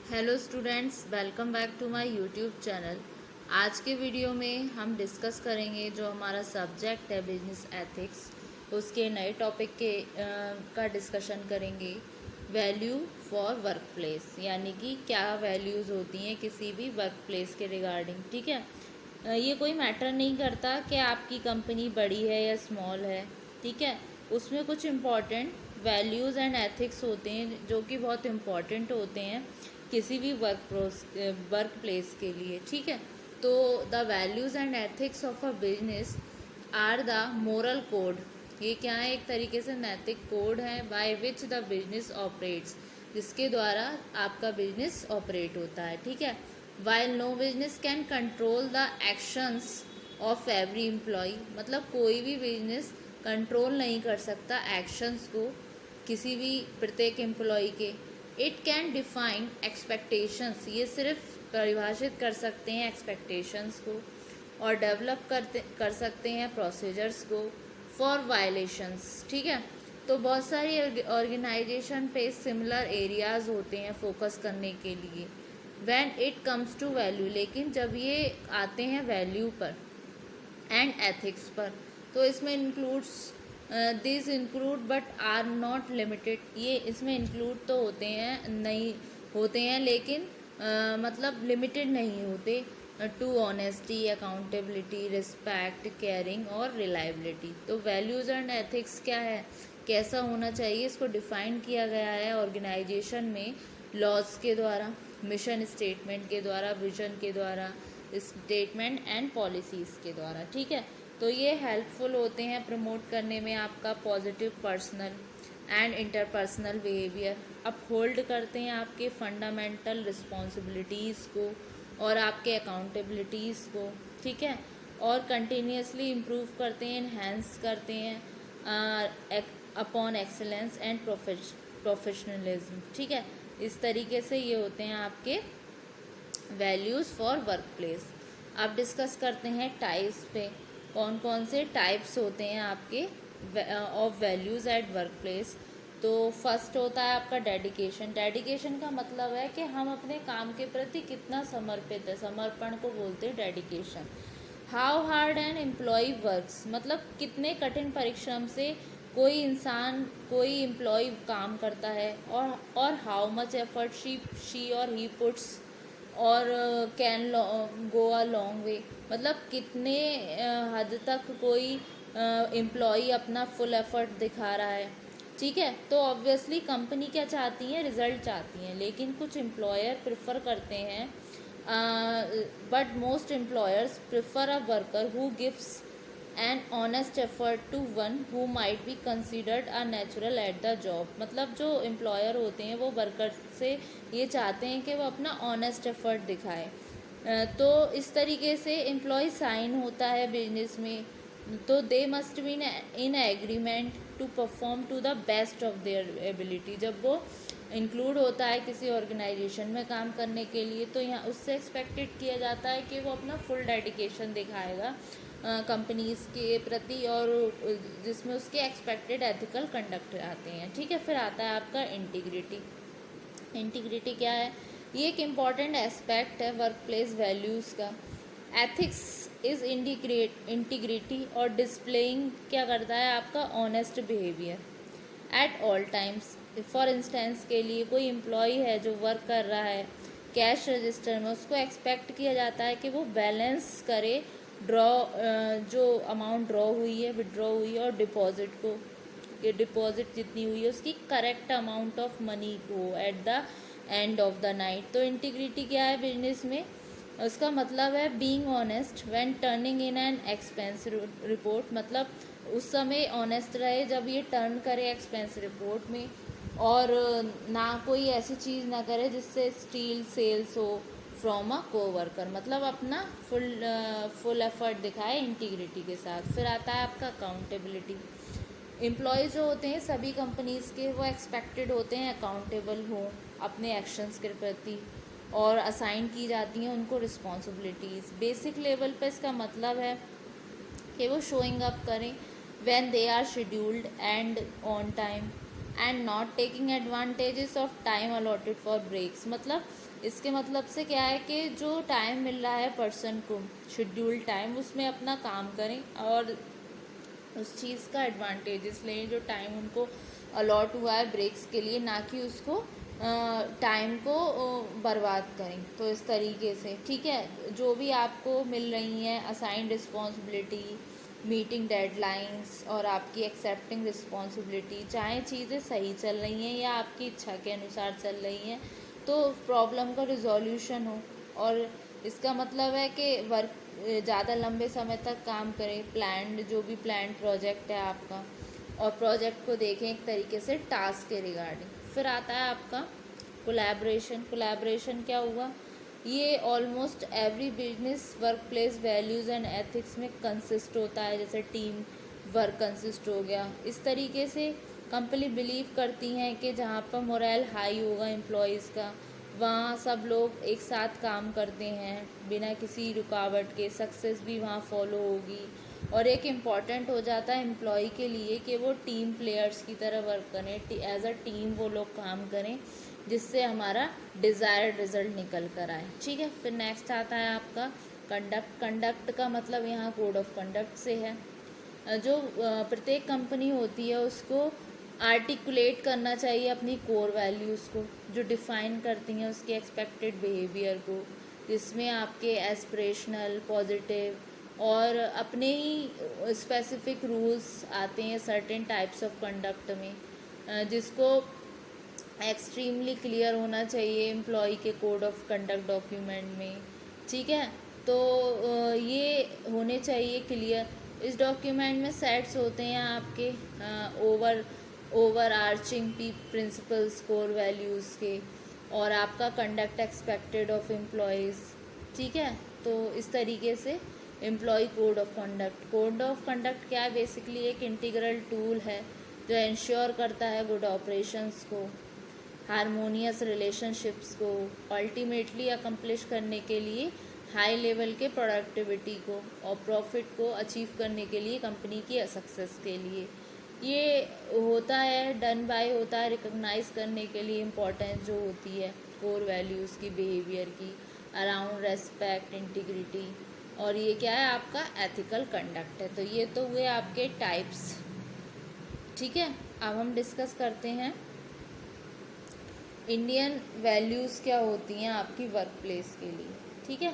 Hello students, welcome back to my YouTube channel. आज के video में हम डिस्कस करेंगे जो हमारा सब्जेक्ट है बिजनेस एथिक्स, उसके नए टॉपिक का डिस्कशन करेंगे। वैल्यू फॉर वर्क प्लेस, यानी कि क्या वैल्यूज़ होती हैं किसी भी वर्क प्लेस के रिगार्डिंग। ठीक है, ये कोई मैटर नहीं करता कि आपकी कंपनी बड़ी है या स्मॉल है। ठीक है, उसमें कुछ इम्पॉर्टेंट वैल्यूज़ एंड एथिक्स होते हैं जो कि बहुत इम्पॉर्टेंट होते हैं किसी भी वर्क प्लेस के लिए। ठीक है, तो the values and ethics of a business are the moral code. ये क्या है? एक तरीके से नैतिक कोड है by which the business operates, जिसके द्वारा आपका बिजनेस ऑपरेट होता है। ठीक है, while no business can control the actions of every employee, मतलब कोई भी बिजनेस कंट्रोल नहीं कर सकता एक्शंस को किसी भी प्रत्येक एम्प्लॉय के। इट कैन डिफाइन एक्सपेक्टेशंस, ये सिर्फ परिभाषित कर सकते हैं एक्सपेक्टेशंस को, और डेवलप कर सकते हैं प्रोसीजर्स को फॉर वायलेशंस। ठीक है, तो बहुत सारी ऑर्गेनाइजेशन पे सिमिलर एरियाज होते हैं फोकस करने के लिए when it comes to value, लेकिन जब ये आते हैं वैल्यू पर एंड एथिक्स पर, तो इसमें includes this include but are not limited, ये इसमें इंक्लूड तो होते हैं, नहीं होते हैं, लेकिन मतलब लिमिटेड नहीं होते to honesty, accountability, respect, caring और रिलायबिलिटी। तो वैल्यूज़ एंड एथिक्स क्या है, कैसा होना चाहिए, इसको डिफाइन किया गया है ऑर्गेनाइजेशन में लॉज के द्वारा, मिशन स्टेटमेंट के द्वारा, विजन के द्वारा, स्टेटमेंट एंड पॉलिसीज़ के द्वारा। ठीक है, तो ये हेल्पफुल होते हैं प्रमोट करने में आपका positive personal and interpersonal behaviour, uphold करते हैं आपके फंडामेंटल रिस्पॉन्सिबिलिटीज़ को और आपके अकाउंटेबिलिटीज़ को। ठीक है, और कंटिन्यूसली इम्प्रूव करते हैं, इन्हेंस करते हैं अपॉन एक्सेलेंस एंड प्रोफेशनलिज्म। ठीक है, इस तरीके से ये होते हैं आपके वैल्यूज़ फॉर वर्क प्लेस। अब डिस्कस करते हैं टाइप्स पे, कौन कौन से टाइप्स होते हैं आपके of values at work place. तो फर्स्ट होता है आपका डेडिकेशन। डेडिकेशन का मतलब है कि हम अपने काम के प्रति कितना समर्पित है, समर्पण को बोलते हैं dedication. How hard an employee works, मतलब कितने कठिन परिश्रम से कोई इंसान, कोई एम्प्लॉय काम करता है, और हाउ मच एफर्ट शी और ही पुट्स और can go a long way, मतलब कितने हद तक कोई एम्प्लॉई अपना फुल एफर्ट दिखा रहा है। ठीक है, तो ऑब्वियसली कंपनी क्या चाहती है, रिजल्ट चाहती हैं, लेकिन कुछ एम्प्लॉयर प्रेफर करते हैं, but most employers prefer a worker who gives an honest effort to one who might be considered a natural at the job, मतलब जो एम्प्लॉयर होते हैं वो वर्कर से ये चाहते हैं कि वो अपना ऑनेस्ट एफर्ट दिखाए। तो इस तरीके से एम्प्लॉय साइन होता है बिजनेस में, तो they must be in agreement to perform to the best of their ability. जब वो इंक्लूड होता है किसी ऑर्गेनाइजेशन में काम करने के लिए, तो यहाँ उससे एक्सपेक्टेड किया जाता है कि वो अपना फुल डेडिकेशन दिखाएगा कंपनीज़ के प्रति, और जिसमें उसके एक्सपेक्टेड एथिकल कंडक्ट आते हैं। ठीक है, फिर आता है आपका इंटीग्रिटी। इंटीग्रिटी क्या है? ये एक इम्पॉर्टेंट एस्पेक्ट है वर्क प्लेस वैल्यूज़ का। एथिक्स इज़ इंटीग्रिटी, और डिस्प्लेइंग क्या करता है आपका honest behaviour at all times. For instance के लिए कोई एम्प्लॉय है जो वर्क कर रहा है कैश रजिस्टर में, उसको एक्सपेक्ट किया जाता है कि वो बैलेंस करे ड्रॉ, जो अमाउंट ड्रॉ हुई है, विड्रॉ हुई है, और डिपॉजिट को, कि डिपॉजिट जितनी हुई है उसकी करेक्ट अमाउंट ऑफ मनी को at the end of the night. तो इंटीग्रिटी क्या है बिजनेस में? उसका मतलब है being honest when turning in an expense report, मतलब उस समय ऑनेस्ट रहे जब ये टर्न करे एक्सपेंस रिपोर्ट में, और ना कोई ऐसी चीज़ ना करे जिससे स्टील सेल्स हो फ्रॉम अ कोवर्कर, मतलब अपना फुल एफर्ट दिखाए इंटीग्रिटी के साथ। फिर आता है आपका अकाउंटेबिलिटी। एम्प्लॉय जो होते हैं सभी कंपनीज़ के, वो एक्सपेक्टेड होते हैं अकाउंटेबल हों अपने एक्शंस के प्रति, और असाइन की जाती हैं उनको रिस्पॉन्सिबिलिटीज़। बेसिक लेवल पे इसका मतलब है कि वो शोइंग अप करें when they are scheduled and on time, and not taking advantages of time allotted for breaks. मतलब इसके मतलब से क्या है कि जो टाइम मिल रहा है पर्सन को, शेड्यूल टाइम, उसमें अपना काम करें और उस चीज़ का एडवांटेजेस लें जो टाइम उनको अलॉट हुआ है ब्रेक्स के लिए, ना कि उसको टाइम को बर्बाद करें। तो इस तरीके से ठीक है, जो भी आपको मिल रही हैं असाइंड रिस्पॉन्सिबिलिटी, मीटिंग डेडलाइंस और आपकी एक्सेप्टिंग रिस्पॉन्सिबिलिटी, चाहे चीज़ें सही चल रही हैं या आपकी इच्छा के अनुसार चल रही हैं, तो प्रॉब्लम का रिजोल्यूशन हो। और इसका मतलब है कि वर्क ज़्यादा लंबे समय तक काम करें, प्लान्ड जो भी प्लान्ड प्रोजेक्ट है आपका, और प्रोजेक्ट को देखें एक तरीके से टास्क के रिगार्डिंग। फिर आता है आपका कोलैबोरेशन। कोलैबोरेशन क्या हुआ, ये almost every business work place values and ethics में कंसिस्ट होता है, जैसे टीम वर्क कंसिस्ट हो गया। इस तरीके से कंपनी बिलीव करती हैं कि जहाँ पर मोरल हाई होगा एम्प्लॉयज़ का, वहाँ सब लोग एक साथ काम करते हैं बिना किसी रुकावट के, सक्सेस भी वहाँ फॉलो होगी। और एक इम्पॉर्टेंट हो जाता है एम्प्लॉय के लिए कि वो टीम प्लेयर्स की तरह वर्क करें, एज अ टीम वो लोग काम करें, जिससे हमारा डिज़ायर्ड रिजल्ट निकल कर आए। ठीक है, फिर नेक्स्ट आता है आपका कंडक्ट। कंडक्ट का मतलब यहाँ कोड ऑफ कंडक्ट से है। जो प्रत्येक कंपनी होती है उसको आर्टिकुलेट करना चाहिए अपनी कोर वैल्यूज़ को, जो डिफ़ाइन करती हैं उसके एक्सपेक्टेड बिहेवियर को, जिसमें आपके एस्पिरेशनल, पॉजिटिव और अपने ही स्पेसिफिक रूल्स आते हैं सर्टेन टाइप्स ऑफ कंडक्ट में, जिसको एक्सट्रीमली क्लियर होना चाहिए एम्प्लॉय के कोड ऑफ कंडक्ट डॉक्यूमेंट में। ठीक है, तो ये होने चाहिए क्लियर। इस डॉक्यूमेंट में सेट्स होते हैं आपके over arching principles core values के, और आपका कंडक्ट एक्सपेक्टेड ऑफ एम्प्लॉयज़। ठीक है, तो इस तरीके से एम्प्लॉय कोड ऑफ कंडक्ट क्या है, बेसिकली एक इंटीग्रल टूल है जो इंश्योर करता है गुड ऑपरेशंस को, हारमोनियस रिलेशनशिप्स को, अल्टीमेटली अकम्प्लिश करने के लिए हाई लेवल के प्रोडक्टिविटी को और प्रॉफिट को अचीव करने के लिए कंपनी की सक्सेस के लिए। ये होता है डन बाय, होता है रिकॉग्नाइज करने के लिए इम्पोर्टेंस जो होती है कोर वैल्यूज़ की, बिहेवियर की, अराउंड रेस्पेक्ट, इंटीग्रिटी, और ये क्या है आपका एथिकल कंडक्ट है। तो ये तो हुए आपके टाइप्स। ठीक है, अब हम डिस्कस करते हैं इंडियन वैल्यूज़ क्या होती हैं आपकी वर्क प्लेस के लिए। ठीक है,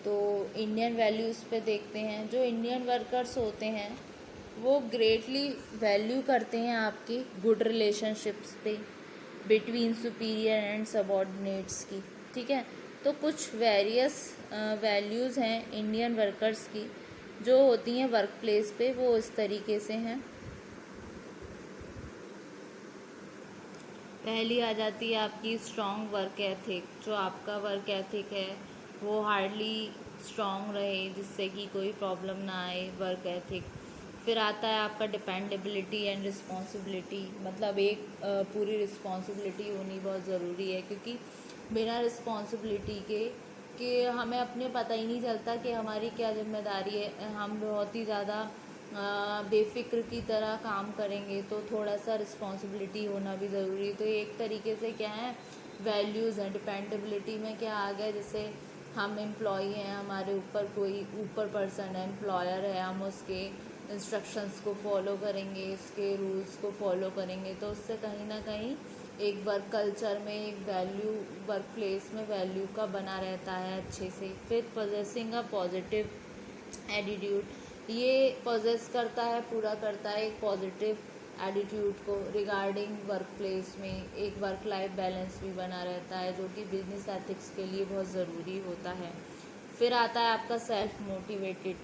तो इंडियन वैल्यूज़ पे देखते हैं। जो इंडियन वर्कर्स होते हैं वो ग्रेटली वैल्यू करते हैं आपकी गुड रिलेशनशिप्स पे बिटवीन सुपीरियर एंड सबॉर्डिनेट्स की। ठीक है, तो कुछ वेरियस वैल्यूज़ हैं इंडियन वर्कर्स की जो होती हैं वर्क प्लेस पे, वो इस तरीके से हैं। पहली आ जाती है आपकी स्ट्रॉन्ग वर्क एथिक। जो आपका वर्क एथिक है वो हार्डली स्ट्रॉन्ग रहे, जिससे कि कोई प्रॉब्लम ना आए, वर्क एथिक। फिर आता है आपका डिपेंडेबिलिटी एंड रिस्पॉन्सिबिलिटी। मतलब एक पूरी रिस्पॉन्सिबिलिटी होनी बहुत ज़रूरी है, क्योंकि बिना रिस्पॉन्सिबिलिटी के हमें अपने पता ही नहीं चलता कि हमारी क्या जिम्मेदारी है। हम बहुत ही ज़्यादा बेफिक्र की तरह काम करेंगे, तो थोड़ा सा रिस्पॉन्सिबिलिटी होना भी ज़रूरी है। तो एक तरीके से क्या है, वैल्यूज़ हैं। डिपेंडेबिलिटी में क्या आ गया, जैसे हम एम्प्लॉय हैं, हमारे ऊपर कोई ऊपर पर्सन है, एम्प्लॉयर है, हम उसके इंस्ट्रक्शंस को फॉलो करेंगे, उसके रूल्स को फॉलो करेंगे, तो उससे कहीं ना कहीं एक वर्क कल्चर में एक वैल्यू, वर्क प्लेस में वैल्यू का बना रहता है अच्छे से। फिर पोजेसिंग अ पॉजिटिव एटीट्यूड, ये पोजेस करता है, पूरा करता है एक पॉजिटिव एटीट्यूड को रिगार्डिंग वर्क प्लेस में। एक वर्क लाइफ बैलेंस भी बना रहता है, जो कि बिजनेस एथिक्स के लिए बहुत ज़रूरी होता है। फिर आता है आपका self motivated,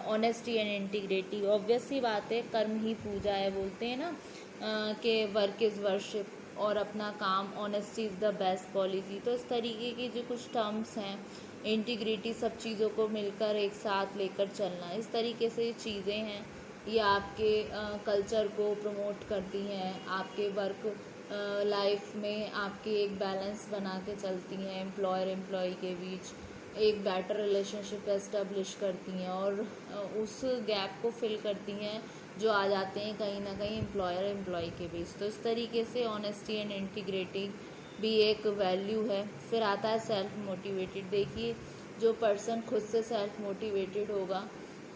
honesty and integrity. Obvious सी बात है, कर्म ही पूजा है, बोलते हैं ना कि वर्क इज़ वर्शिप, और अपना काम, honesty is the best policy. तो इस तरीके की जो कुछ टर्म्स हैं, इंटीग्रिटी, सब चीज़ों को मिलकर एक साथ लेकर चलना, इस तरीके से चीज़ें हैं, ये आपके कल्चर को प्रमोट करती हैं, आपके वर्क लाइफ में आपकी एक बैलेंस बना के चलती हैं, एम्प्लॉयर एम्प्लॉय के बीच एक बेटर रिलेशनशिप एस्टेब्लिश करती हैं, और उस गैप को फिल करती हैं जो आ जाते हैं कहीं ना कहीं एम्प्लॉयर एम्प्लॉय के बीच। तो इस तरीके से ऑनेस्टी एंड इंटीग्रिटी भी एक वैल्यू है। फिर आता है सेल्फ मोटिवेटेड। देखिए, जो पर्सन खुद से सेल्फ मोटिवेटेड होगा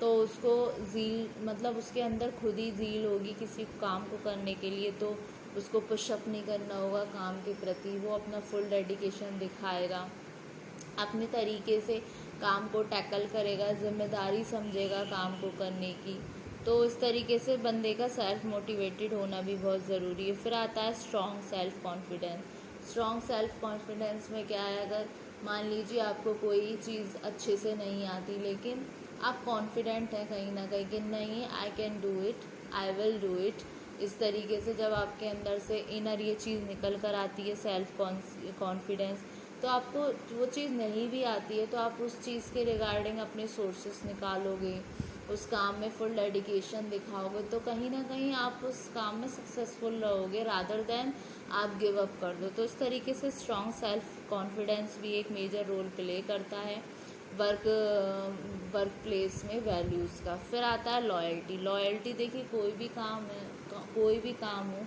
तो उसको ज़ील, मतलब उसके अंदर खुद ही ज़ील होगी किसी काम को करने के लिए, तो उसको पुशअप नहीं करना होगा काम के प्रति, वो अपना फुल डेडिकेशन दिखाएगा, अपने तरीके से काम को टैकल करेगा, जिम्मेदारी समझेगा काम को करने की। तो इस तरीके से बंदे का सेल्फ मोटिवेटेड होना भी बहुत ज़रूरी है। फिर आता है strong self confidence. Strong self confidence में क्या है, अगर मान लीजिए आपको कोई चीज़ अच्छे से नहीं आती, लेकिन आप कॉन्फिडेंट हैं कहीं ना कहीं कि नहीं, I can do it, I will do it. इस तरीके से जब आपके अंदर से इनर ये चीज़ निकल कर आती है, सेल्फ कॉन्फिडेंस, तो आपको वो चीज़ नहीं भी आती है तो आप उस चीज़ के रिगार्डिंग अपने सोर्सेस निकालोगे, उस काम में फुल डेडिकेशन दिखाओगे, तो कहीं ना कहीं आप उस काम में सक्सेसफुल रहोगे, रादर देन आप गिव अप कर दो। तो इस तरीके से स्ट्रॉन्ग सेल्फ कॉन्फिडेंस भी एक मेजर रोल प्ले करता है वर्क प्लेस में वैल्यूज़ का। फिर आता है लॉयल्टी। लॉयल्टी देखिए, कोई भी काम है, कोई भी काम हो,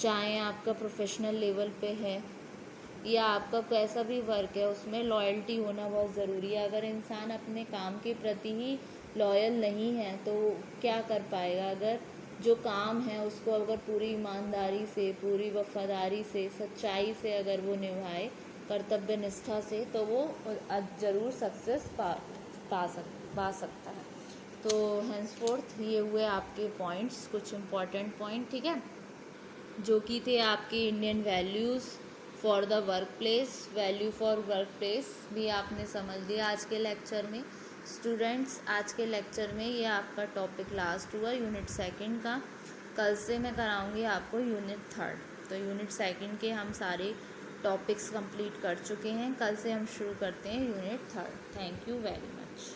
चाहे आपका प्रोफेशनल लेवल पे है या आपका कैसा भी वर्क है, उसमें लॉयल्टी होना बहुत ज़रूरी है। अगर इंसान अपने काम के प्रति ही लॉयल नहीं है तो क्या कर पाएगा। अगर जो काम है उसको अगर पूरी ईमानदारी से, पूरी वफादारी से, सच्चाई से अगर वो निभाए, कर्तव्य निष्ठा से, तो वो ज़रूर सक्सेस पा सकता है। तो हैंसफोर्थ ये हुए आपके पॉइंट्स, कुछ इम्पॉर्टेंट पॉइंट, ठीक है, जो कि थे आपके Indian values for the work place. Value for work place भी आपने समझ लिया आज के लेक्चर में। स्टूडेंट्स, आज के लेक्चर में ये आपका टॉपिक लास्ट हुआ यूनिट सेकंड का। कल से मैं कराऊंगी आपको यूनिट थर्ड। तो यूनिट सेकंड के हम सारे टॉपिक्स कंप्लीट कर चुके हैं, कल से हम शुरू करते हैं unit third. Thank you very much.